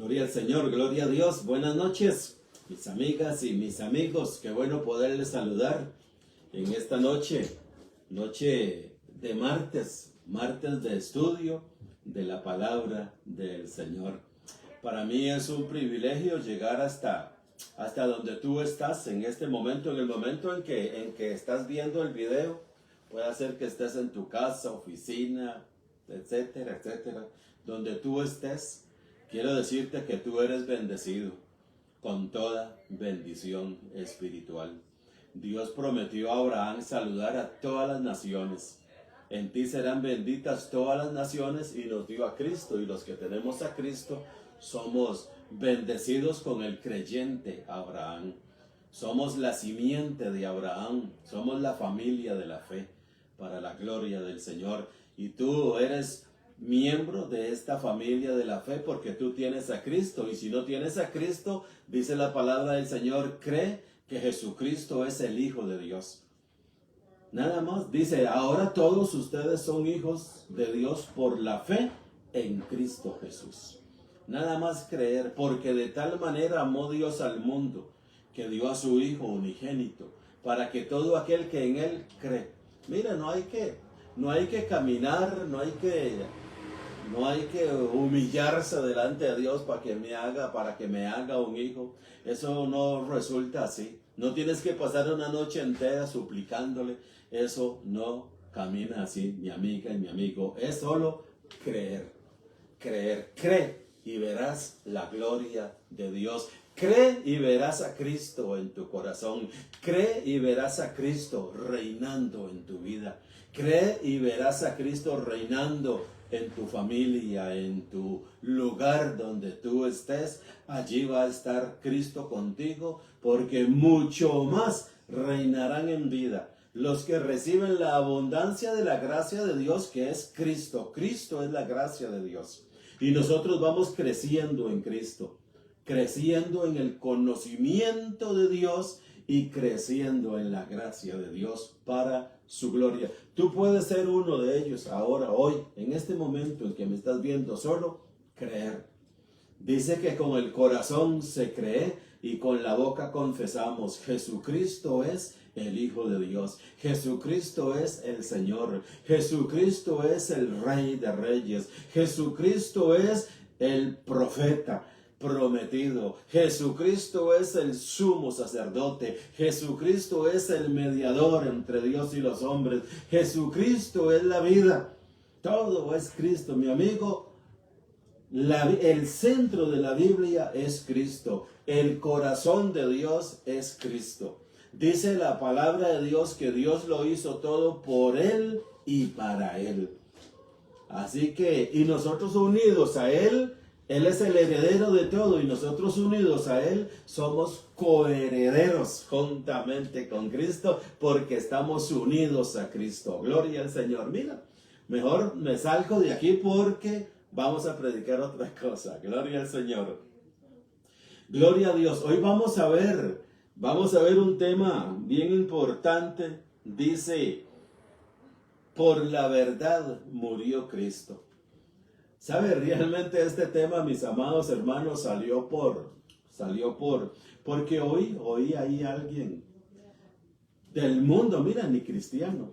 Gloria al Señor, gloria a Dios. Buenas noches, mis amigas y mis amigos. Qué bueno poderles saludar en esta noche, noche de martes de estudio de la palabra del Señor. Para mí es un privilegio llegar hasta donde tú estás en este momento, en el momento en que estás viendo el video. Puede ser que estés en tu casa, oficina, etcétera, etcétera. Donde tú estés, quiero decirte que tú eres bendecido con toda bendición espiritual. Dios prometió a Abraham saludar a todas las naciones. En ti serán benditas todas las naciones, y nos dio a Cristo. Y los que tenemos a Cristo somos bendecidos con el creyente Abraham. Somos la simiente de Abraham. Somos la familia de la fe para la gloria del Señor. Y tú eres miembro de esta familia de la fe porque tú tienes a Cristo. Y si no tienes a Cristo, dice la palabra del Señor, cree que Jesucristo es el Hijo de Dios. Nada más, dice, ahora todos ustedes son hijos de Dios por la fe en Cristo Jesús. Nada más creer, porque de tal manera amó Dios al mundo, que dio a su Hijo unigénito, para que todo aquel que en Él cree. Mira, no hay que caminar, no hay que humillarse delante de Dios para que me haga un hijo. Eso no resulta así. No tienes que pasar una noche entera suplicándole. Eso no camina así, mi amiga y mi amigo. Es solo creer. Cree y verás la gloria de Dios. Cree y verás a Cristo en tu corazón. Cree y verás a Cristo reinando en tu vida. Cree y verás a Cristo reinando en tu familia, en tu lugar donde tú estés. Allí va a estar Cristo contigo, porque mucho más reinarán en vida los que reciben la abundancia de la gracia de Dios, que es Cristo. Cristo es la gracia de Dios. Y nosotros vamos creciendo en Cristo, creciendo en el conocimiento de Dios y creciendo en la gracia de Dios para su gloria. Tú puedes ser uno de ellos ahora, hoy, en este momento en que me estás viendo. Solo creer. Dice que con el corazón se cree y con la boca confesamos. Jesucristo es el Hijo de Dios. Jesucristo es el Señor. Jesucristo es el Rey de Reyes. Jesucristo es el profeta prometido. Jesucristo es el sumo sacerdote. Jesucristo es el mediador entre Dios y los hombres. Jesucristo es la vida. Todo es Cristo, mi amigo. El centro de la Biblia es Cristo. El corazón de Dios es Cristo. Dice la palabra de Dios que Dios lo hizo todo por Él y para Él. Así que, y nosotros unidos a Él, Él es el heredero de todo, y nosotros unidos a Él somos coherederos juntamente con Cristo, porque estamos unidos a Cristo. Gloria al Señor. Mira, mejor me salgo de aquí porque vamos a predicar otra cosa. Gloria al Señor. Gloria a Dios. Hoy vamos a ver un tema bien importante. Dice, por la verdad murió Cristo. ¿Sabe? Realmente este tema, mis amados hermanos, porque hoy hay alguien del mundo, mira, ni cristiano.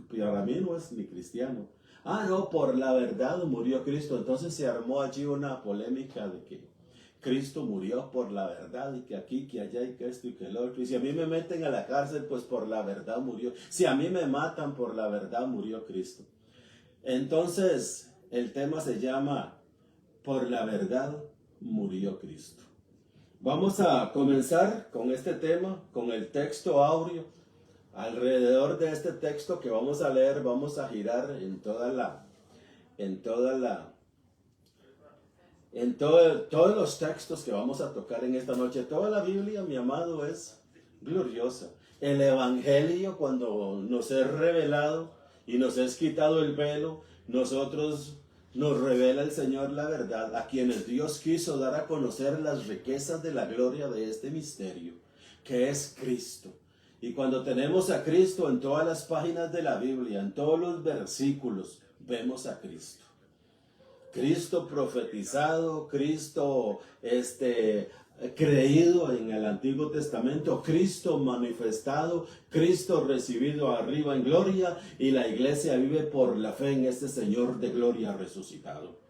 Para mí no es ni cristiano. No, por la verdad murió Cristo. Entonces se armó allí una polémica de que Cristo murió por la verdad, y que aquí, que allá, y que esto y que el otro. Y si a mí me meten a la cárcel, pues por la verdad murió. Si a mí me matan, por la verdad murió Cristo. Entonces, el tema se llama, por la verdad murió Cristo. Vamos a comenzar con este tema, con el texto áureo. Alrededor de este texto que vamos a leer, vamos a girar todos los textos que vamos a tocar en esta noche. Toda la Biblia, mi amado, es gloriosa. El Evangelio, cuando nos es revelado y nos es quitado el velo, nos revela el Señor la verdad, a quienes Dios quiso dar a conocer las riquezas de la gloria de este misterio, que es Cristo. Y cuando tenemos a Cristo en todas las páginas de la Biblia, en todos los versículos, vemos a Cristo. Cristo profetizado, Cristo creído en el Antiguo Testamento, Cristo manifestado, Cristo recibido arriba en gloria, y la iglesia vive por la fe en este Señor de gloria resucitado.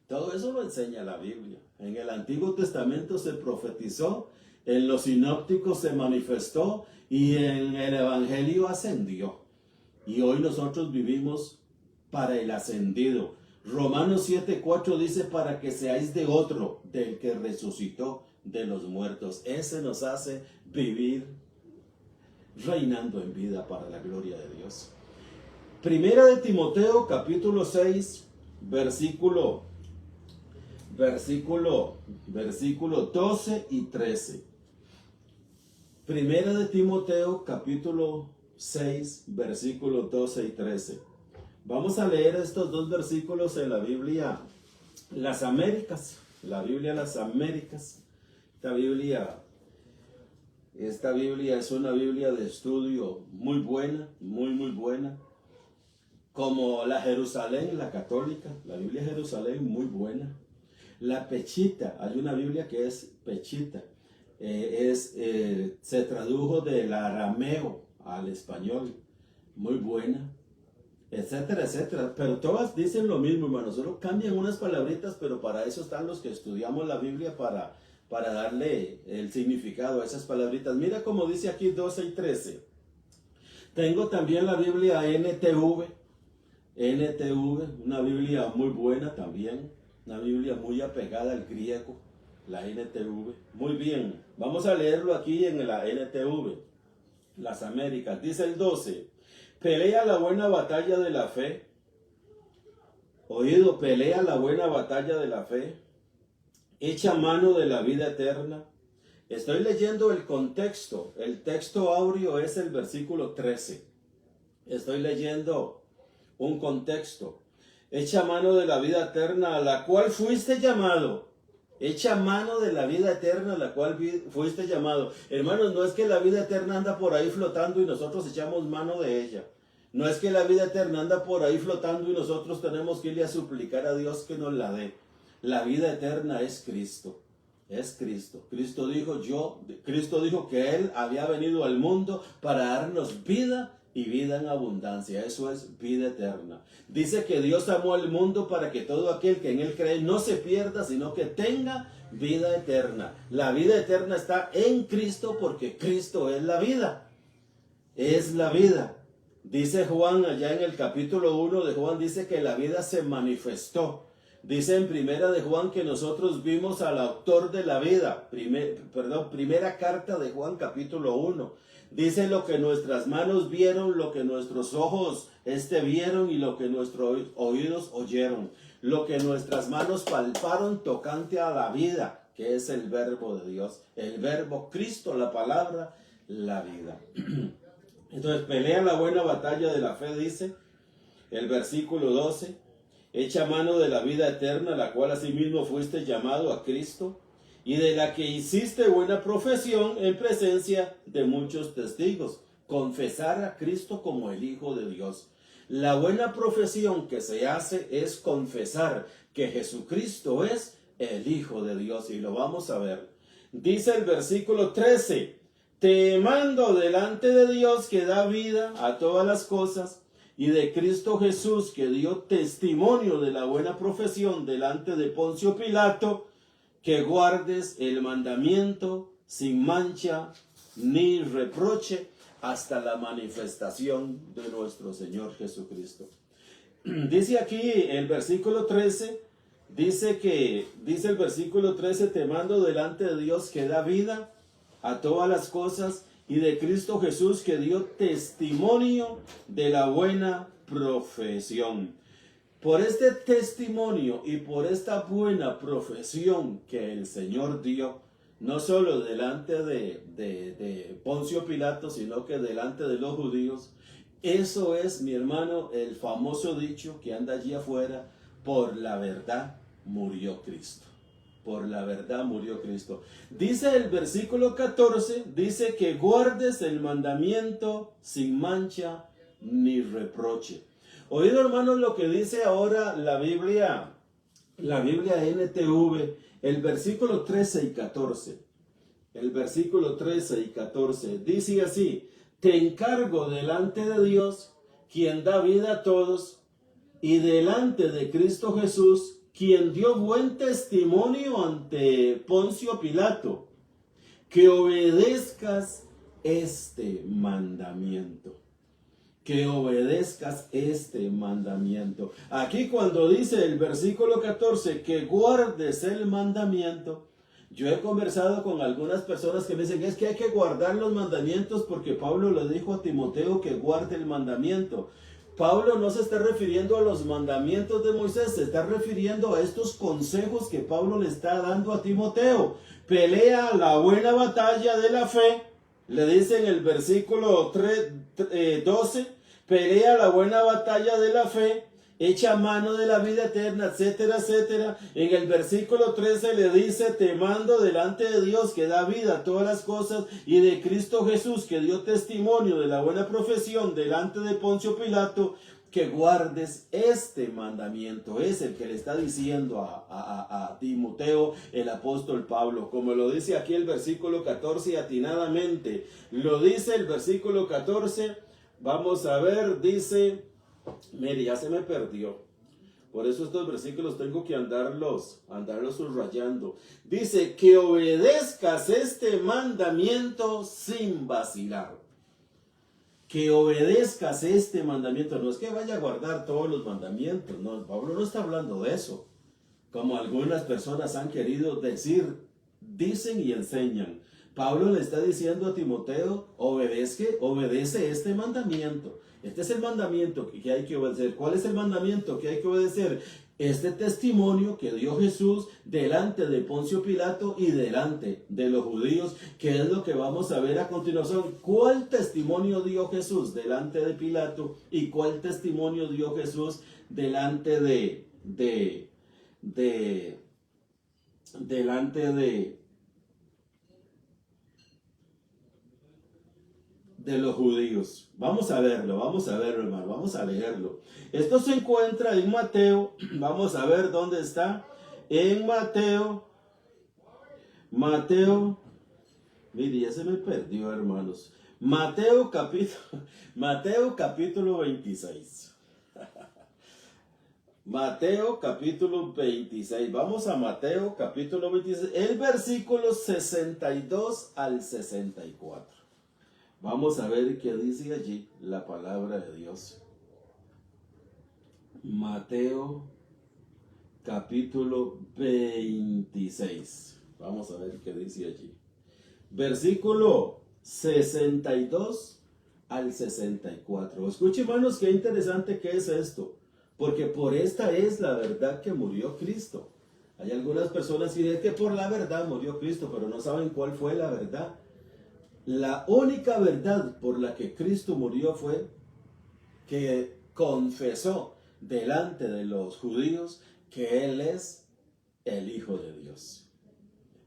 Todo eso lo enseña la Biblia. En el Antiguo Testamento se profetizó, en los sinópticos se manifestó y en el Evangelio ascendió. Y hoy nosotros vivimos para el ascendido. Romanos 7:4 dice: para que seáis de otro, del que resucitó de los muertos. Ese nos hace vivir reinando en vida para la gloria de Dios. Primera de Timoteo capítulo 6 versículo 12 y 13. Primera de Timoteo capítulo 6 versículos 12 y 13. Vamos a leer estos dos versículos en la Biblia Las Américas. La Biblia Las Américas. Esta Biblia es una Biblia de estudio muy buena, muy buena. Como la Jerusalén, la católica, la Biblia Jerusalén, muy buena. La Pechita, hay una Biblia que es Pechita. Se tradujo del arameo al español, muy buena, etcétera, etcétera. Pero todas dicen lo mismo, hermanos, solo cambian unas palabritas, pero para eso están los que estudiamos la Biblia, para darle el significado a esas palabritas. Mira cómo dice aquí 12 y 13. Tengo también la Biblia NTV, una Biblia muy buena también, una Biblia muy apegada al griego, la NTV. Muy bien, vamos a leerlo aquí en la NTV, Las Américas. Dice el 12: pelea la buena batalla de la fe. Oído, pelea la buena batalla de la fe. Echa mano de la vida eterna. Estoy leyendo el contexto. El texto áureo es el versículo 13. Estoy leyendo un contexto. Echa mano de la vida eterna a la cual fuiste llamado. Echa mano de la vida eterna a la cual fuiste llamado. Hermanos, no es que la vida eterna anda por ahí flotando y nosotros echamos mano de ella. No es que la vida eterna anda por ahí flotando y nosotros tenemos que irle a suplicar a Dios que nos la dé. La vida eterna es Cristo. Es Cristo. Cristo dijo que Él había venido al mundo para darnos vida y vida en abundancia. Eso es vida eterna. Dice que Dios amó al mundo para que todo aquel que en Él cree no se pierda, sino que tenga vida eterna. La vida eterna está en Cristo, porque Cristo es la vida. Es la vida. Dice Juan, allá en el capítulo 1 de Juan, dice que la vida se manifestó. Dice en primera de Juan que nosotros vimos al autor de la vida. Primera carta de Juan, capítulo 1. Dice: lo que nuestras manos vieron, lo que nuestros ojos vieron y lo que nuestros oídos oyeron. Lo que nuestras manos palparon tocante a la vida, que es el verbo de Dios. El verbo Cristo, la palabra, la vida. Entonces, pelea la buena batalla de la fe, dice el versículo 12. Echa mano de la vida eterna, la cual asimismo fuiste llamado a Cristo, y de la que hiciste buena profesión en presencia de muchos testigos. Confesar a Cristo como el Hijo de Dios. La buena profesión que se hace es confesar que Jesucristo es el Hijo de Dios, y lo vamos a ver. Dice el versículo 13: te mando delante de Dios, que da vida a todas las cosas, y de Cristo Jesús, que dio testimonio de la buena profesión delante de Poncio Pilato, que guardes el mandamiento sin mancha ni reproche hasta la manifestación de nuestro Señor Jesucristo. Dice aquí el versículo 13, dice el versículo 13: te mando delante de Dios, que da vida a todas las cosas, y de Cristo Jesús, que dio testimonio de la buena profesión. Por este testimonio y por esta buena profesión que el Señor dio, no solo delante de Poncio Pilato, sino que delante de los judíos, eso es, mi hermano, el famoso dicho que anda allí afuera: por la verdad murió Cristo. Por la verdad murió Cristo. Dice el versículo 14, dice que guardes el mandamiento sin mancha ni reproche. Oído, hermanos, lo que dice ahora la Biblia la Biblia NTV, el versículo 13 y 14. El versículo 13 y 14 dice así: te encargo delante de Dios, quien da vida a todos, y delante de Cristo Jesús, quien dio buen testimonio ante Poncio Pilato, que obedezcas este mandamiento. Que obedezcas este mandamiento. Aquí cuando dice el versículo 14 que guardes el mandamiento, yo he conversado con algunas personas que me dicen es que hay que guardar los mandamientos porque Pablo le dijo a Timoteo que guarde el mandamiento. Pablo no se está refiriendo a los mandamientos de Moisés, se está refiriendo a estos consejos que Pablo le está dando a Timoteo. Pelea la buena batalla de la fe, le dice en el versículo 12, pelea la buena batalla de la fe, echa mano de la vida eterna, etcétera, etcétera. En el versículo 13 le dice, te mando delante de Dios que da vida a todas las cosas y de Cristo Jesús que dio testimonio de la buena profesión delante de Poncio Pilato, que guardes este mandamiento. Es el que le está diciendo a Timoteo el apóstol Pablo, como lo dice aquí el versículo 14 atinadamente. Lo dice el versículo 14, vamos a ver, dice, mire, ya se me perdió. Por eso estos versículos tengo que andarlos subrayando. Dice, que obedezcas este mandamiento sin vacilar. Que obedezcas este mandamiento. No es que vaya a guardar todos los mandamientos. No, Pablo no está hablando de eso. Como algunas personas han querido decir, dicen y enseñan. Pablo le está diciendo a Timoteo, obedece este mandamiento. Este es el mandamiento que hay que obedecer. ¿Cuál es el mandamiento que hay que obedecer? Este testimonio que dio Jesús delante de Poncio Pilato y delante de los judíos, que es lo que vamos a ver a continuación. ¿Cuál testimonio dio Jesús delante de Pilato y cuál testimonio dio Jesús delante de los judíos? Vamos a verlo, hermano, vamos a leerlo. Esto se encuentra en Mateo, vamos a ver dónde está. En Mateo, mire, ya se me perdió, hermanos. Mateo capítulo 26. Mateo capítulo 26. Vamos a Mateo capítulo 26, el versículo 62 al 64. Vamos a ver qué dice allí la palabra de Dios. Mateo capítulo 26. Vamos a ver qué dice allí. Versículo 62 al 64. Escuchen, hermanos, qué interesante que es esto. Porque por esta es la verdad que murió Cristo. Hay algunas personas que dicen que por la verdad murió Cristo, pero no saben cuál fue la verdad. La única verdad por la que Cristo murió fue que confesó delante de los judíos que Él es el Hijo de Dios.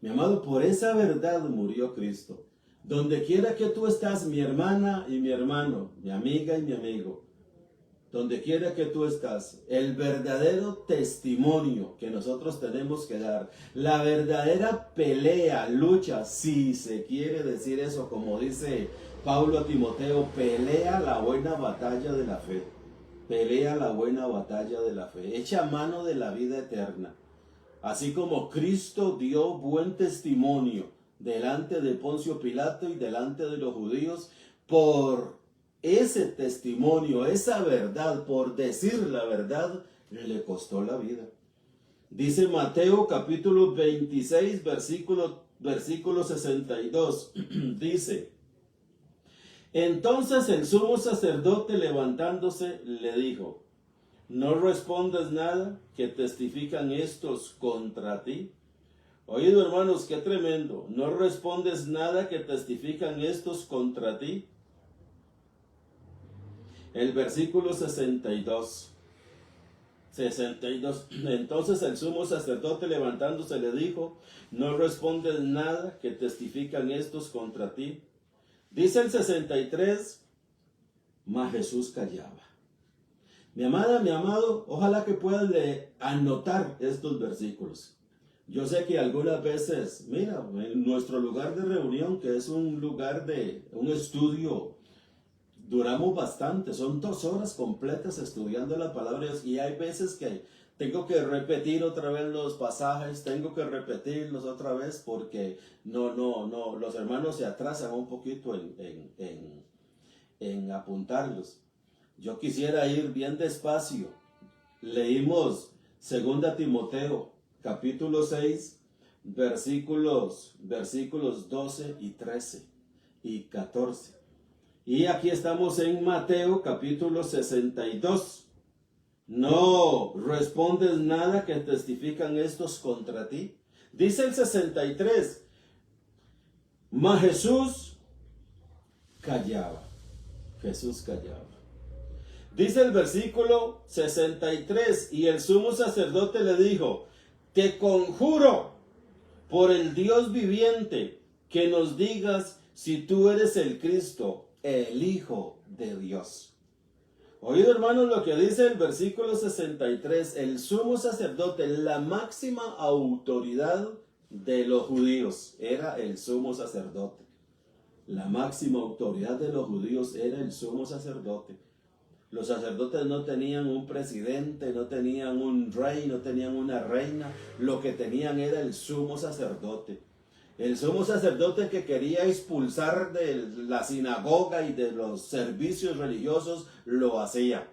Mi amado, por esa verdad murió Cristo. Donde quiera que tú estás, mi hermana y mi hermano, mi amiga y mi amigo, donde quiera que tú estás, el verdadero testimonio que nosotros tenemos que dar, la verdadera pelea, lucha, si se quiere decir eso, como dice Pablo a Timoteo, pelea la buena batalla de la fe. Pelea la buena batalla de la fe. Echa mano de la vida eterna. Así como Cristo dio buen testimonio delante de Poncio Pilato y delante de los judíos, por ese testimonio, esa verdad, por decir la verdad, le costó la vida. Dice Mateo capítulo 26, versículo 62. Dice, entonces el sumo sacerdote levantándose le dijo, ¿no respondes nada que testifican estos contra ti? Oído, hermanos, qué tremendo. ¿No respondes nada que testifican estos contra ti? El versículo 62. Entonces el sumo sacerdote levantándose le dijo, ¿no respondes nada que testifican estos contra ti? Dice el 63, mas Jesús callaba. Mi amada, mi amado, ojalá que puedas anotar estos versículos. Yo sé que algunas veces, mira, en nuestro lugar de reunión, que es un lugar de un estudio, duramos bastante, son 2 horas completas estudiando la palabra de Dios, y hay veces que tengo que repetir otra vez los pasajes, tengo que repetirlos otra vez porque no, los hermanos se atrasan un poquito en apuntarlos. Yo quisiera ir bien despacio. Leímos 2 Timoteo, capítulo 6, versículos 12 y 13 y 14. Y aquí estamos en Mateo, capítulo 62. No respondes nada que testifican estos contra ti. Dice el 63. Mas Jesús callaba. Jesús callaba. Dice el versículo 63, y el sumo sacerdote le dijo: te conjuro por el Dios viviente que nos digas si tú eres el Cristo, el Hijo de Dios. Oído, hermanos, lo que dice el versículo 63, el sumo sacerdote, la máxima autoridad de los judíos, era el sumo sacerdote. La máxima autoridad de los judíos era el sumo sacerdote. Los sacerdotes no tenían un presidente, no tenían un rey, no tenían una reina. Lo que tenían era el sumo sacerdote. El sumo sacerdote que quería expulsar de la sinagoga y de los servicios religiosos, lo hacía.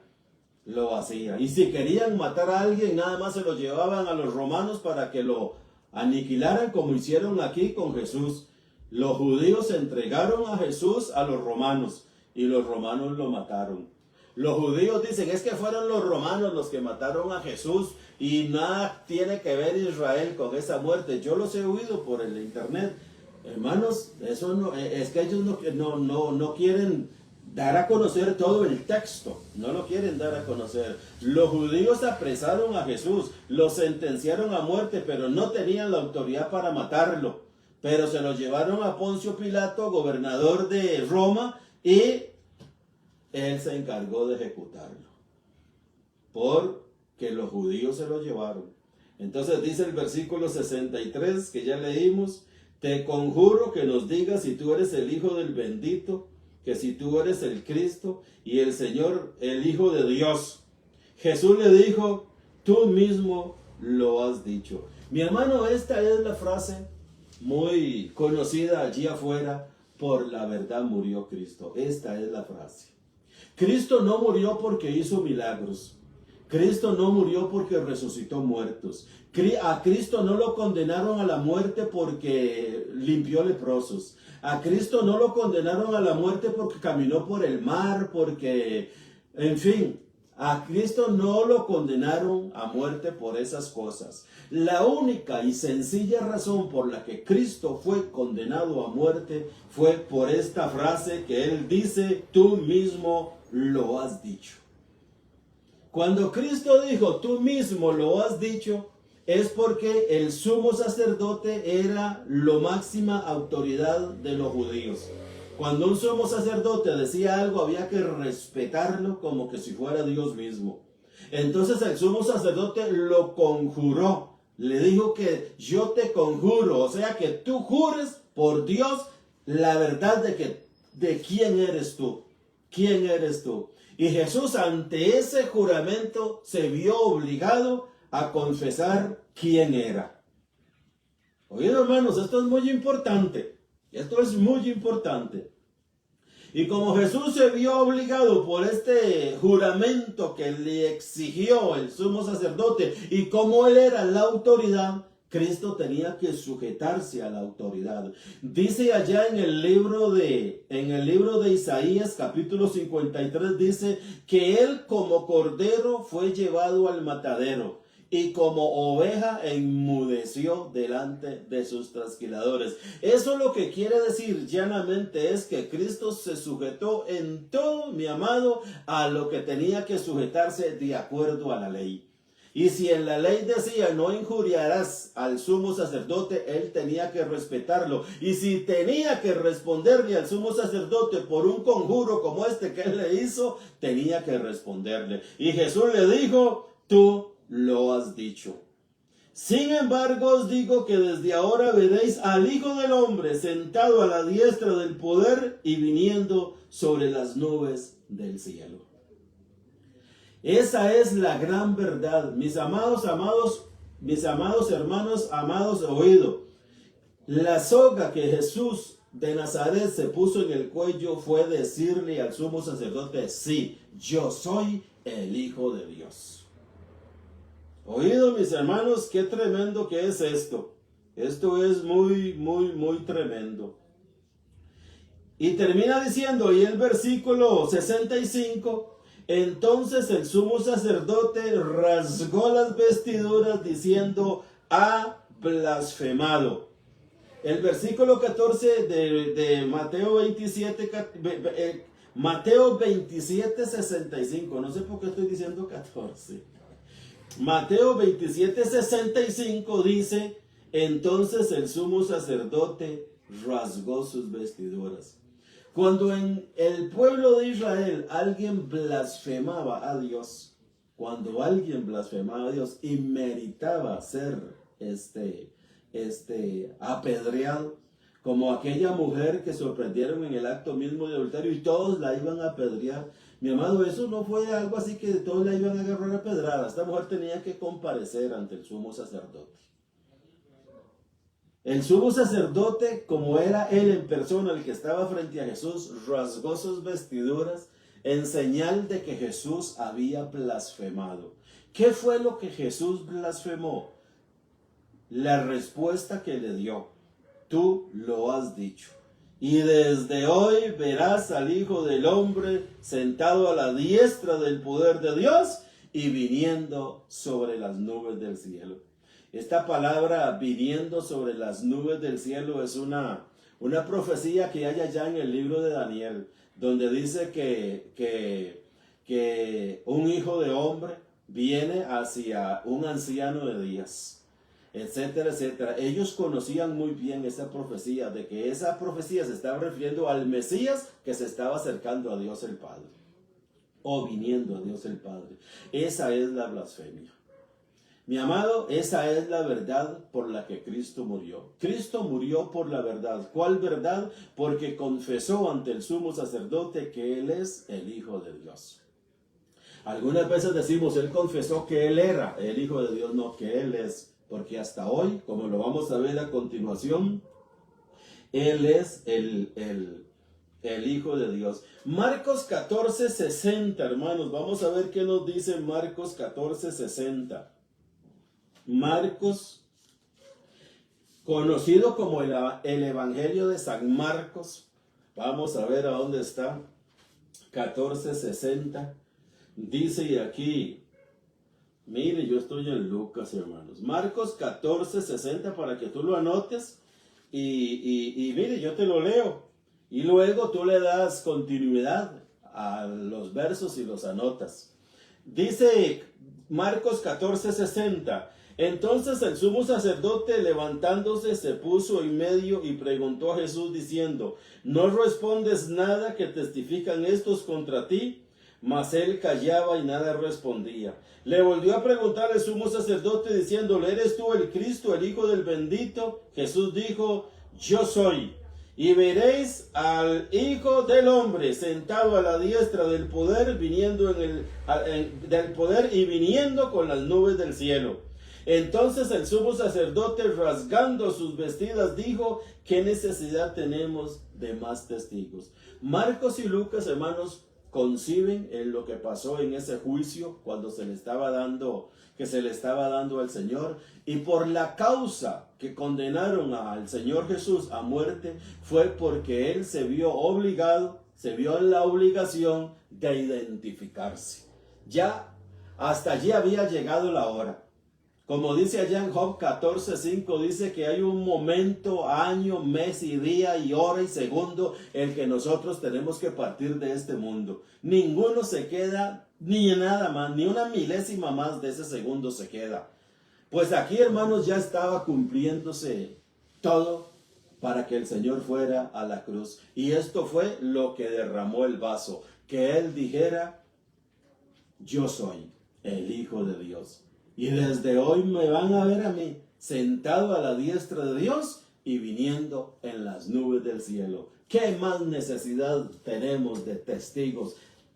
Y si querían matar a alguien, nada más se lo llevaban a los romanos para que lo aniquilaran, como hicieron aquí con Jesús. Los judíos entregaron a Jesús a los romanos y los romanos lo mataron. Los judíos dicen, es que fueron los romanos los que mataron a Jesús y nada tiene que ver Israel con esa muerte. Yo los he oído por el internet. Hermanos, eso no, es que ellos no quieren dar a conocer todo el texto. No lo quieren dar a conocer. Los judíos apresaron a Jesús, lo sentenciaron a muerte, pero no tenían la autoridad para matarlo. Pero se lo llevaron a Poncio Pilato, gobernador de Roma, y él se encargó de ejecutarlo, porque los judíos se lo llevaron. Entonces dice el versículo 63 que ya leímos: te conjuro que nos digas si tú eres el Hijo del bendito, que si tú eres el Cristo y el Señor, el Hijo de Dios. Jesús le dijo: tú mismo lo has dicho. Mi hermano, esta es la frase muy conocida allí afuera: por la verdad murió Cristo. Esta es la frase. Cristo no murió porque hizo milagros. Cristo no murió porque resucitó muertos. A Cristo no lo condenaron a la muerte porque limpió leprosos. A Cristo no lo condenaron a la muerte porque caminó por el mar, porque, en fin, a Cristo no lo condenaron a muerte por esas cosas. La única y sencilla razón por la que Cristo fue condenado a muerte fue por esta frase que Él dice: tú mismo lo has dicho. Cuando Cristo dijo: tú mismo lo has dicho, es porque el sumo sacerdote era la máxima autoridad de los judíos. Cuando un sumo sacerdote decía algo, había que respetarlo como que si fuera Dios mismo. Entonces el sumo sacerdote lo conjuró. Le dijo que yo te conjuro, o sea que tú jures por Dios la verdad de quién eres tú. ¿Quién eres tú? Y Jesús, ante ese juramento, se vio obligado a confesar quién era. Oído, hermanos, esto es muy importante. Esto es muy importante. Y como Jesús se vio obligado por este juramento que le exigió el sumo sacerdote, y como él era la autoridad, Cristo tenía que sujetarse a la autoridad. Dice allá en el libro de Isaías, capítulo 53, dice que él como cordero fue llevado al matadero, y como oveja enmudeció delante de sus trasquiladores. Eso lo que quiere decir llanamente es que Cristo se sujetó en todo, mi amado, a lo que tenía que sujetarse de acuerdo a la ley. Y si en la ley decía no injuriarás al sumo sacerdote, él tenía que respetarlo. Y si tenía que responderle al sumo sacerdote por un conjuro como este que él le hizo, tenía que responderle. Y Jesús le dijo, tú lo has dicho. Sin embargo, os digo que desde ahora veréis al Hijo del Hombre sentado a la diestra del poder y viniendo sobre las nubes del cielo. Esa es la gran verdad. Mis amados hermanos, amados, oído. La soga que Jesús de Nazaret se puso en el cuello fue decirle al sumo sacerdote, sí, yo soy el Hijo de Dios. Oído, mis hermanos, qué tremendo que es esto. Esto es muy, muy, muy tremendo. Y termina diciendo, y el versículo 65, entonces el sumo sacerdote rasgó las vestiduras diciendo, ha blasfemado. El versículo 14 de Mateo 27, Mateo 27, 65, no sé por qué estoy diciendo 14. Mateo 27, 65 dice, entonces el sumo sacerdote rasgó sus vestiduras. Cuando en el pueblo de Israel alguien blasfemaba a Dios, cuando alguien blasfemaba a Dios y meritaba ser apedreado, como aquella mujer que sorprendieron en el acto mismo de adulterio y todos la iban a apedrear. Mi amado, eso no fue algo así que todos la iban a agarrar a pedrada. Esta mujer tenía que comparecer ante el sumo sacerdote. El sumo sacerdote, como era él en persona el que estaba frente a Jesús, rasgó sus vestiduras en señal de que Jesús había blasfemado. ¿Qué fue lo que Jesús blasfemó? La respuesta que le dio, tú lo has dicho. Y desde hoy verás al Hijo del Hombre sentado a la diestra del poder de Dios y viniendo sobre las nubes del cielo. Esta palabra viniendo sobre las nubes del cielo es una profecía que hay allá en el libro de Daniel, donde dice que un hijo de hombre viene hacia un anciano de días, etcétera, etcétera. Ellos conocían muy bien esa profecía, de que esa profecía se estaba refiriendo al Mesías que se estaba acercando a Dios el Padre, o viniendo a Dios el Padre. Esa es la blasfemia. Mi amado, esa es la verdad por la que Cristo murió. Cristo murió por la verdad. ¿Cuál verdad? Porque confesó ante el sumo sacerdote que Él es el Hijo de Dios. Algunas veces decimos, Él confesó que Él era el Hijo de Dios, no, que Él es. Porque hasta hoy, como lo vamos a ver a continuación, Él es el Hijo de Dios. Marcos 14:60, hermanos. Vamos a ver qué nos dice Marcos 14:60. Marcos, conocido como el Evangelio de San Marcos. Vamos a ver a dónde está. 14:60. Dice aquí, mire, yo estoy en Lucas, hermanos. Marcos 14:60 para que tú lo anotes. Y mire, yo te lo leo. Y luego tú le das continuidad a los versos y los anotas. Dice Marcos 14:60. Entonces el sumo sacerdote, levantándose, se puso en medio y preguntó a Jesús diciendo, ¿no respondes nada que testifican estos contra ti? Mas él callaba y nada respondía. Le volvió a preguntar el sumo sacerdote diciéndole, ¿eres tú el Cristo, el Hijo del bendito? Jesús dijo, yo soy. Y veréis al Hijo del Hombre sentado a la diestra del poder, viniendo del poder y viniendo con las nubes del cielo. Entonces el sumo sacerdote, rasgando sus vestidas, dijo, ¿qué necesidad tenemos de más testigos? Marcos y Lucas, hermanos, conciben en lo que pasó en ese juicio cuando se le estaba dando al Señor, y por la causa que condenaron al Señor Jesús a muerte fue porque él se vio en la obligación de identificarse. Ya hasta allí había llegado la hora. Como dice allá en Job 14:5, dice que hay un momento, año, mes y día y hora y segundo en que nosotros tenemos que partir de este mundo. Ninguno se queda ni nada más, ni una milésima más de ese segundo se queda. Pues aquí, hermanos, ya estaba cumpliéndose todo para que el Señor fuera a la cruz. Y esto fue lo que derramó el vaso, que Él dijera: yo soy el Hijo de Dios. Y desde hoy me van a ver a mí sentado a la diestra de Dios y viniendo en las nubes del cielo. ¿Qué más necesidad tenemos de testigos?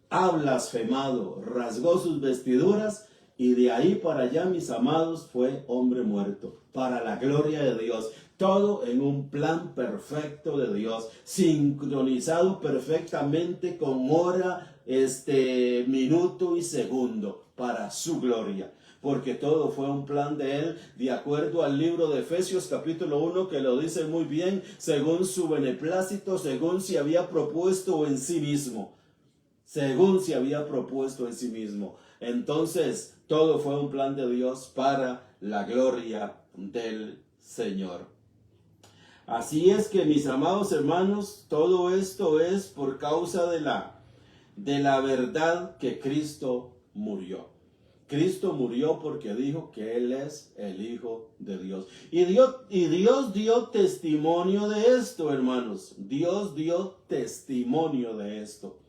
Ha blasfemado, rasgó sus vestiduras y de ahí para allá, mis amados, fue hombre muerto. Para la gloria de Dios. Todo en un plan perfecto de Dios, sincronizado perfectamente con hora, minuto y segundo, para su gloria. Porque todo fue un plan de Él, de acuerdo al libro de Efesios capítulo 1, que lo dice muy bien, según su beneplácito, según se había propuesto en sí mismo. Según se había propuesto en sí mismo. Entonces, todo fue un plan de Dios para la gloria del Señor. Así es que, mis amados hermanos, todo esto es por causa de la verdad que Cristo murió. Cristo murió porque dijo que Él es el Hijo de Dios. Y Dios dio testimonio de esto, hermanos. Dios dio testimonio de esto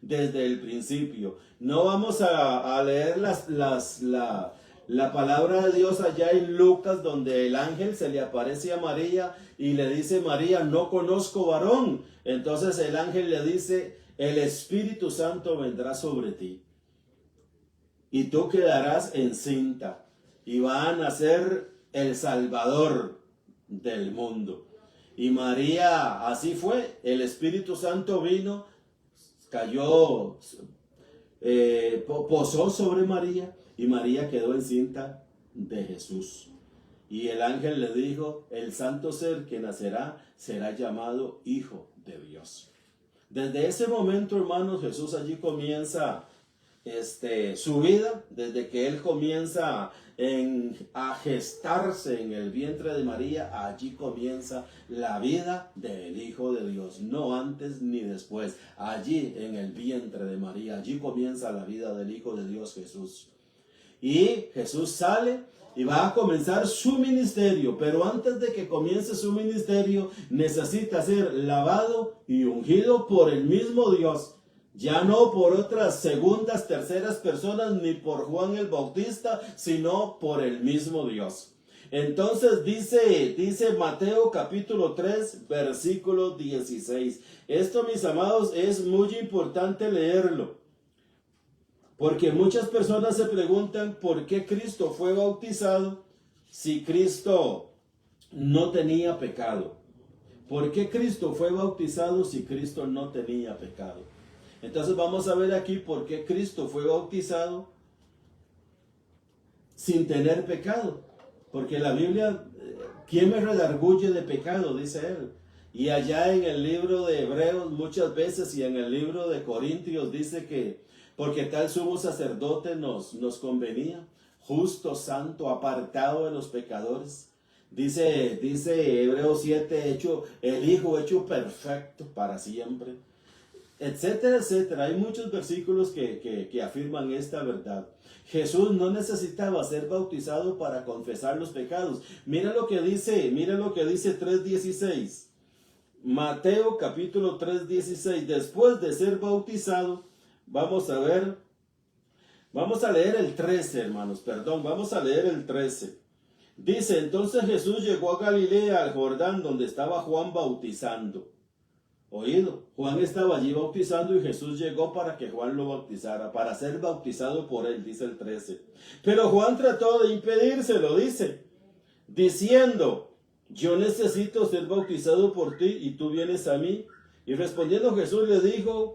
desde el principio. No vamos a leer la palabra de Dios allá en Lucas, donde el ángel se le aparece a María y le dice: María, no conozco varón. Entonces el ángel le dice: el Espíritu Santo vendrá sobre ti y tú quedarás encinta y va a nacer el Salvador del mundo. Y María, así fue, el Espíritu Santo vino, cayó, posó sobre María y María quedó encinta de Jesús. Y el ángel le dijo: el santo ser que nacerá será llamado Hijo de Dios. Desde ese momento, hermanos, Jesús allí comienza su vida, desde que Él comienza a gestarse en el vientre de María. Allí comienza la vida del Hijo de Dios, no antes ni después. Allí en el vientre de María, allí comienza la vida del Hijo de Dios, Jesús. Y Jesús sale y va a comenzar su ministerio, pero antes de que comience su ministerio necesita ser lavado y ungido por el mismo Dios. Ya no por otras segundas, terceras personas, ni por Juan el Bautista, sino por el mismo Dios. Entonces dice Mateo capítulo 3, versículo 16. Esto, mis amados, es muy importante leerlo, porque muchas personas se preguntan por qué Cristo fue bautizado si Cristo no tenía pecado. ¿Por qué Cristo fue bautizado si Cristo no tenía pecado? Entonces vamos a ver aquí por qué Cristo fue bautizado sin tener pecado. Porque la Biblia, ¿quién me redarguye de pecado?, dice Él. Y allá en el libro de Hebreos muchas veces y en el libro de Corintios dice que porque tal sumo sacerdote nos convenía, justo, santo, apartado de los pecadores. Dice Hebreos 7, el Hijo hecho perfecto para siempre. Etcétera, etcétera. Hay muchos versículos que afirman esta verdad. Jesús no necesitaba ser bautizado para confesar los pecados. Mira lo que dice 3:16. Mateo capítulo 3:16. Después de ser bautizado, vamos a leer el 13, hermanos, vamos a leer el 13. Dice: entonces Jesús llegó a Galilea, al Jordán, donde estaba Juan bautizando. Oído, Juan estaba allí bautizando y Jesús llegó para que Juan lo bautizara, para ser bautizado por él, dice el 13. Pero Juan trató de impedírselo, diciendo: yo necesito ser bautizado por ti y tú vienes a mí. Y respondiendo Jesús le dijo: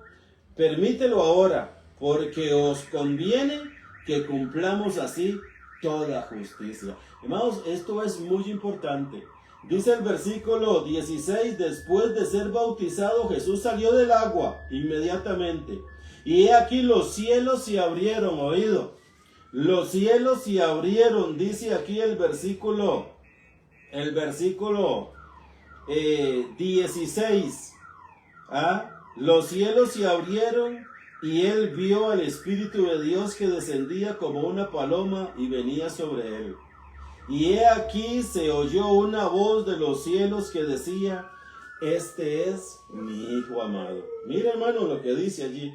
permítelo ahora, porque os conviene que cumplamos así toda justicia. Hermanos, esto es muy importante. Dice el versículo 16: después de ser bautizado, Jesús salió del agua inmediatamente. Y he aquí los cielos se abrieron, oído. Los cielos se abrieron, dice aquí el versículo 16. Los cielos se abrieron y él vio al Espíritu de Dios que descendía como una paloma y venía sobre él. Y he aquí se oyó una voz de los cielos que decía: este es mi Hijo amado. Mira, hermano, lo que dice allí.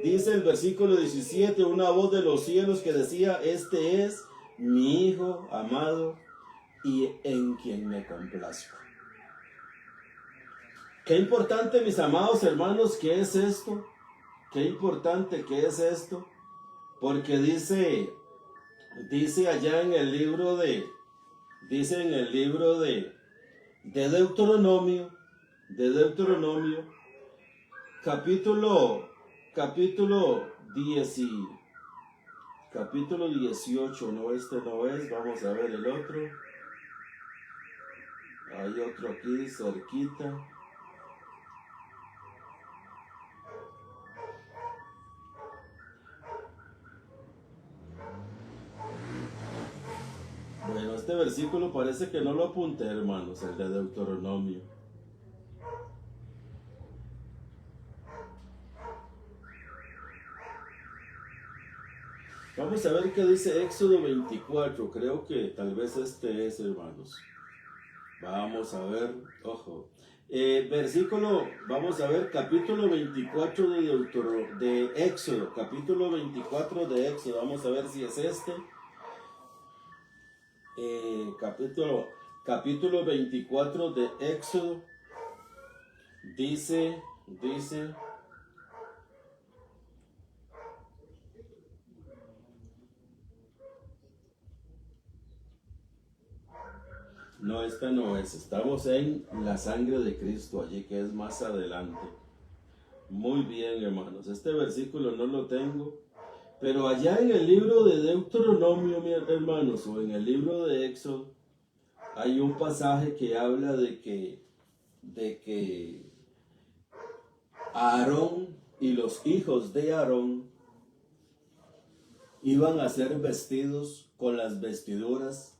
Dice el versículo 17, una voz de los cielos que decía: este es mi Hijo amado y en quien me complazco. Qué importante, mis amados hermanos, ¿qué es esto? Qué importante que es esto, porque dice allá en el libro de Deuteronomio, capítulo 18, no, este no es, vamos a ver el otro. Hay otro aquí cerquita. Bueno, este versículo parece que no lo apunté, hermanos, el de Deuteronomio. Vamos a ver qué dice Éxodo 24, creo que tal vez este es, hermanos. Vamos a ver, ojo. Vamos a ver, capítulo 24 de Éxodo, capítulo 24 de Éxodo, vamos a ver si es este. Capítulo 24 de Éxodo, dice, no, esta no es, estamos en la sangre de Cristo, allí que es más adelante. Muy bien, hermanos, este versículo no lo tengo, pero allá en el libro de Deuteronomio, mis hermanos, o en el libro de Éxodo, hay un pasaje que habla de que Aarón y los hijos de Aarón iban a ser vestidos con las vestiduras,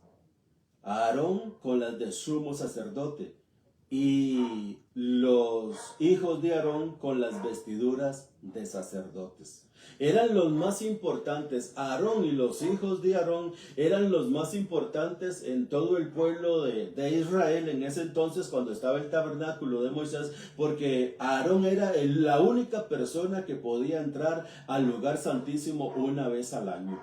Aarón con las de sumo sacerdote y los hijos de Aarón con las vestiduras de sacerdotes. Eran los más importantes. Aarón y los hijos de Aarón eran los más importantes en todo el pueblo de Israel en ese entonces, cuando estaba el tabernáculo de Moisés, porque Aarón era la única persona que podía entrar al lugar santísimo una vez al año.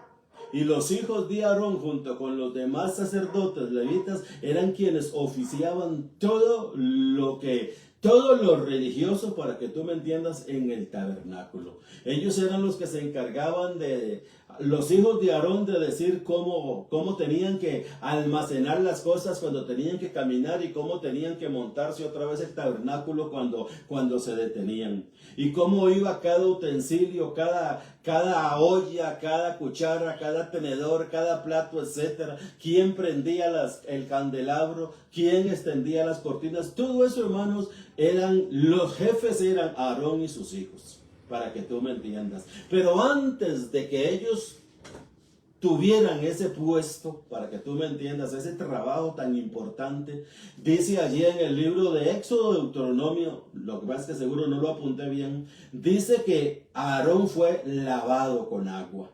Y los hijos de Aarón, junto con los demás sacerdotes levitas, eran quienes oficiaban todo lo religioso, para que tú me entiendas, en el tabernáculo. Ellos eran los que se encargaban los hijos de Aarón, de decir cómo tenían que almacenar las cosas cuando tenían que caminar, y cómo tenían que montarse otra vez el tabernáculo cuando se detenían. Y cómo iba cada utensilio, cada olla, cada cuchara, cada tenedor, cada plato, etcétera. Quién prendía el candelabro, quién extendía las cortinas. Todo eso, hermanos, los jefes eran Aarón y sus hijos, para que tú me entiendas. Pero antes de que ellos tuvieran ese puesto, para que tú me entiendas, ese trabajo tan importante, dice allí en el libro de Éxodo, Deuteronomio, lo que pasa es que seguro no lo apunté bien, dice que Aarón fue lavado con agua.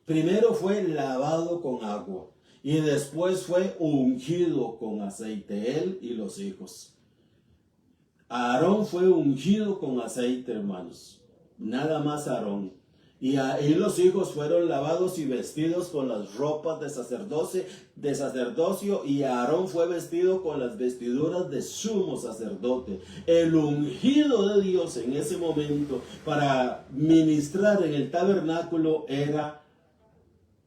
Primero fue lavado con agua y después fue ungido con aceite, él y los hijos. Aarón fue ungido con aceite, hermanos, nada más Aarón. Y los hijos fueron lavados y vestidos con las ropas de sacerdocio, y Aarón fue vestido con las vestiduras de sumo sacerdote. El ungido de Dios en ese momento para ministrar en el tabernáculo era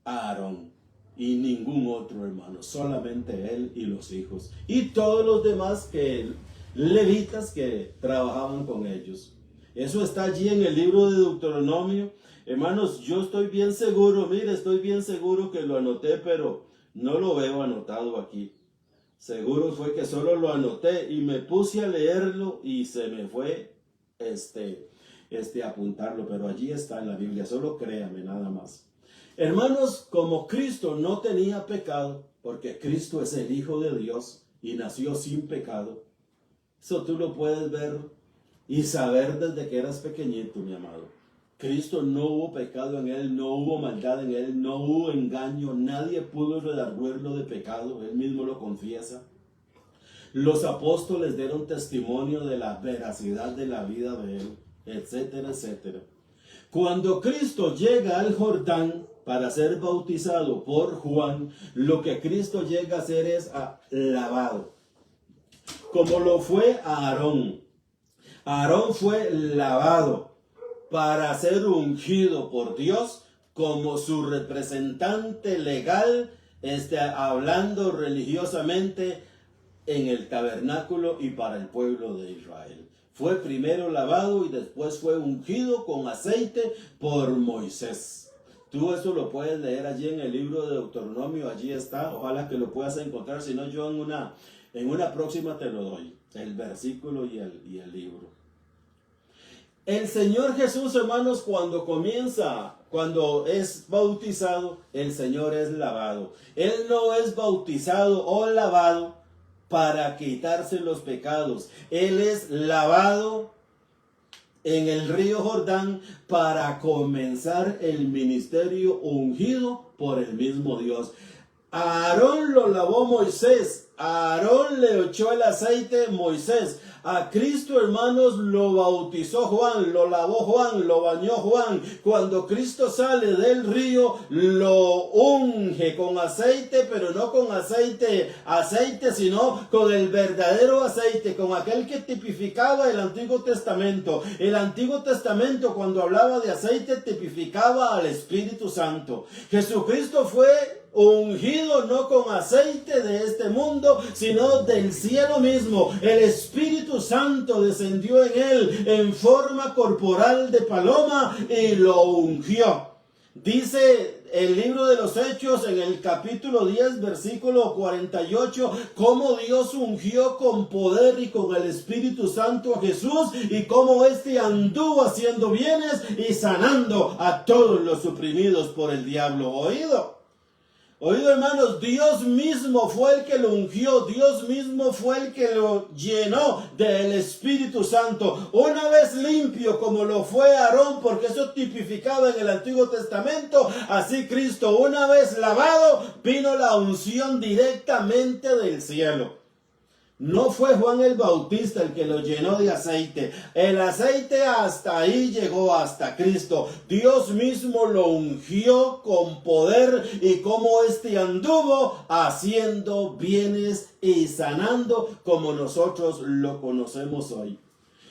Aarón y ningún otro, hermano, solamente él y los hijos y todos los demás levitas que trabajaban con ellos. Eso está allí en el libro de Deuteronomio. Hermanos, yo estoy bien seguro que lo anoté, pero no lo veo anotado aquí. Seguro fue que solo lo anoté y me puse a leerlo y se me fue apuntarlo, pero allí está en la Biblia, solo créame nada más. Hermanos, como Cristo no tenía pecado, porque Cristo es el Hijo de Dios y nació sin pecado, eso tú lo puedes ver y saber desde que eras pequeñito, mi amado. Cristo, no hubo pecado en él, no hubo maldad en él, no hubo engaño, nadie pudo redarguirlo de pecado, él mismo lo confiesa. Los apóstoles dieron testimonio de la veracidad de la vida de él, etcétera, etcétera. Cuando Cristo llega al Jordán para ser bautizado por Juan, lo que Cristo llega a hacer es lavado, como lo fue Aarón. Aarón fue lavado para ser ungido por Dios como su representante legal, hablando religiosamente en el tabernáculo y para el pueblo de Israel. Fue primero lavado y después fue ungido con aceite por Moisés. Tú eso lo puedes leer allí en el libro de Deuteronomio, allí está, ojalá que lo puedas encontrar, si no yo en una próxima te lo doy, el versículo y el libro. El Señor Jesús, hermanos, cuando es bautizado, el Señor es lavado. Él no es bautizado o lavado para quitarse los pecados. Él es lavado en el río Jordán para comenzar el ministerio ungido por el mismo Dios. A Aarón lo lavó Moisés, a Aarón le echó el aceite Moisés, a Cristo, hermanos, lo bautizó Juan, lo lavó Juan, lo bañó Juan. Cuando Cristo sale del río, lo unge con aceite, pero no con aceite, sino con el verdadero aceite, con aquel que tipificaba el Antiguo Testamento. El Antiguo Testamento, cuando hablaba de aceite, tipificaba al Espíritu Santo. Jesucristo fue ungido no con aceite de este mundo, sino del cielo mismo. El Espíritu Santo descendió en él en forma corporal de paloma y lo ungió. Dice el libro de los Hechos en el capítulo 10, versículo 48, cómo Dios ungió con poder y con el Espíritu Santo a Jesús y cómo éste anduvo haciendo bienes y sanando a todos los oprimidos por el diablo. Oído, hermanos, Dios mismo fue el que lo ungió, Dios mismo fue el que lo llenó del Espíritu Santo. Una vez limpio como lo fue Aarón, porque eso tipificaba en el Antiguo Testamento, así Cristo, una vez lavado, vino la unción directamente del cielo. No fue Juan el Bautista el que lo llenó de aceite. El aceite hasta ahí llegó, hasta Cristo. Dios mismo lo ungió con poder y como anduvo haciendo bienes y sanando como nosotros lo conocemos hoy.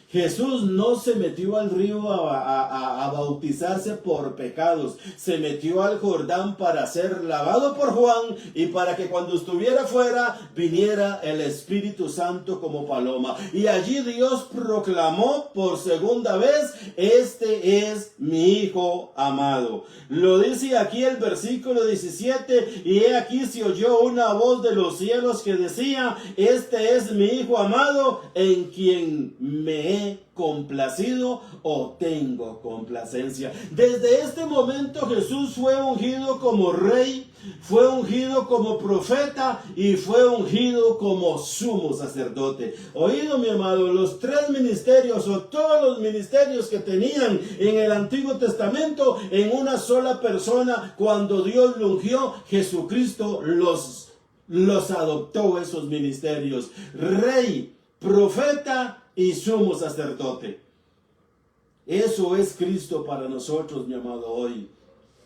Jesús no se metió al río a bautizarse por pecados. Se metió al Jordán para ser lavado por Juan y para que cuando estuviera fuera viniera el Espíritu Santo como paloma. Y allí Dios proclamó por segunda vez: este es mi Hijo amado. Lo dice aquí el versículo 17: y he aquí se oyó una voz de los cielos que decía: este es mi Hijo amado en quien me he complacido o tengo complacencia. Desde este momento Jesús fue ungido como rey, fue ungido como profeta y fue ungido como sumo sacerdote. Oído, mi amado, los tres ministerios o todos los ministerios que tenían en el Antiguo Testamento en una sola persona, cuando Dios lo ungió, Jesucristo los adoptó, esos ministerios: rey, profeta y sumo sacerdote. Eso es Cristo para nosotros, mi amado, hoy.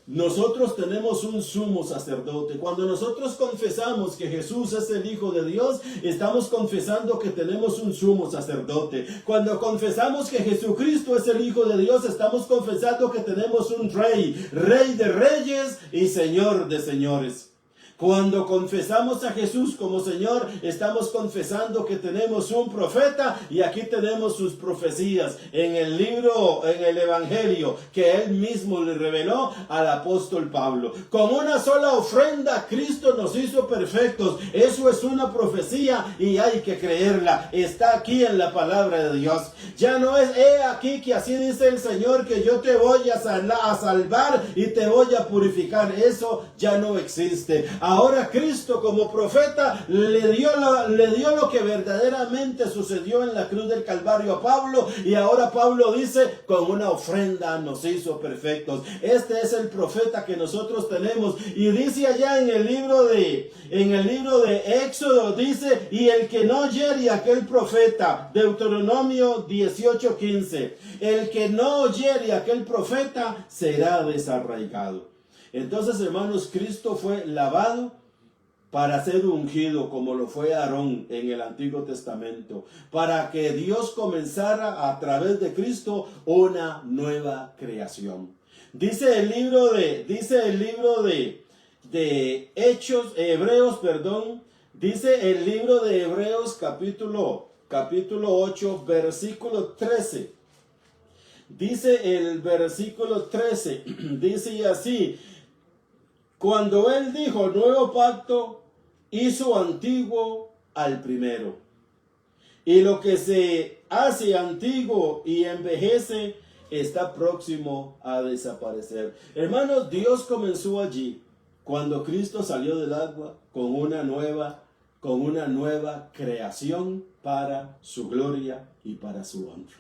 Nosotros tenemos un sumo sacerdote. Cuando nosotros confesamos que Jesús es el Hijo de Dios, estamos confesando que tenemos un sumo sacerdote. Cuando confesamos que Jesucristo es el Hijo de Dios, estamos confesando que tenemos un rey, rey de reyes y señor de señores. Cuando confesamos a Jesús como Señor, estamos confesando que tenemos un profeta, y aquí tenemos sus profecías en el Evangelio que Él mismo le reveló al apóstol Pablo. Con una sola ofrenda, Cristo nos hizo perfectos. Eso es una profecía y hay que creerla. Está aquí en la palabra de Dios. Ya no es: he aquí que así dice el Señor, que yo te voy a salvar y te voy a purificar. Eso ya no existe. Ahora Cristo como profeta le dio lo que verdaderamente sucedió en la cruz del Calvario a Pablo, y ahora Pablo dice, con una ofrenda nos hizo perfectos. Este es el profeta que nosotros tenemos, y dice allá en el libro de Éxodo, dice, y el que no oyere a aquel profeta, Deuteronomio 18:15, el que no oyere a aquel profeta será desarraigado. Entonces, hermanos, Cristo fue lavado para ser ungido, como lo fue Aarón en el Antiguo Testamento, para que Dios comenzara a través de Cristo una nueva creación. Dice el libro de Hebreos, dice el libro de Hebreos capítulo 8, versículo 13. Dice el versículo 13, dice así: cuando él dijo nuevo pacto, hizo antiguo al primero. Y lo que se hace antiguo y envejece está próximo a desaparecer. Hermanos, Dios comenzó allí, cuando Cristo salió del agua, con una nueva creación para su gloria y para su honra.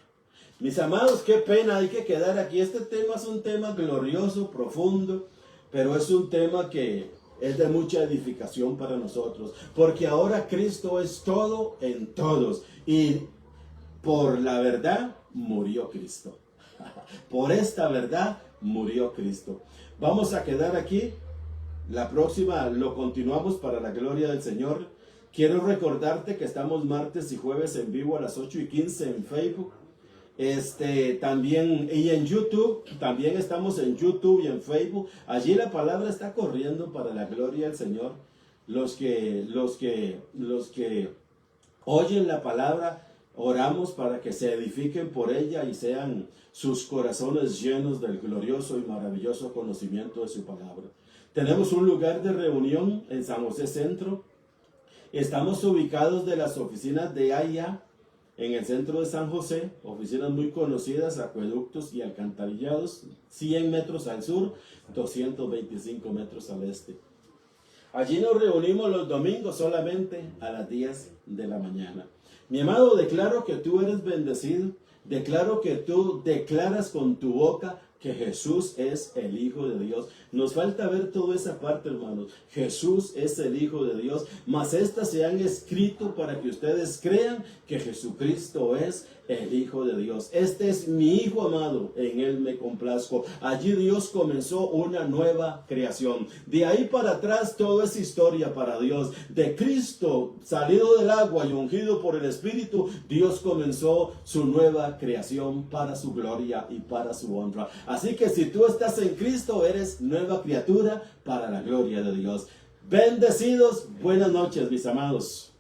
Mis amados, qué pena hay que quedar aquí. Este tema es un tema glorioso, profundo, pero es un tema que es de mucha edificación para nosotros, porque ahora Cristo es todo en todos, y por la verdad murió Cristo. Por esta verdad murió Cristo. Vamos a quedar aquí. La próxima lo continuamos para la gloria del Señor. Quiero recordarte que estamos martes y jueves en vivo a las 8:15 en Facebook. También, y en YouTube, también estamos en YouTube y en Facebook. Allí la palabra está corriendo para la gloria del Señor. Los que oyen la palabra, oramos para que se edifiquen por ella y sean sus corazones llenos del glorioso y maravilloso conocimiento de su palabra. Tenemos un lugar de reunión en San José Centro. Estamos ubicados de las oficinas de AIA, en el centro de San José, oficinas muy conocidas, acueductos y alcantarillados, 100 metros al sur, 225 metros al este. Allí nos reunimos los domingos solamente a las 10 de la mañana. Mi amado, declaro que tú eres bendecido, declaro que tú declaras con tu boca que Jesús es el Hijo de Dios. Nos falta ver toda esa parte, hermanos. Jesús es el Hijo de Dios, mas estas se han escrito para que ustedes crean que Jesucristo es el Hijo de Dios. Este es mi Hijo amado, en Él me complazco. Allí Dios comenzó una nueva creación. De ahí para atrás todo es historia para Dios. De Cristo, salido del agua y ungido por el Espíritu, Dios comenzó su nueva creación para su gloria y para su honra. Así que si tú estás en Cristo, eres nueva criatura para la gloria de Dios. Bendecidos, buenas noches, mis amados.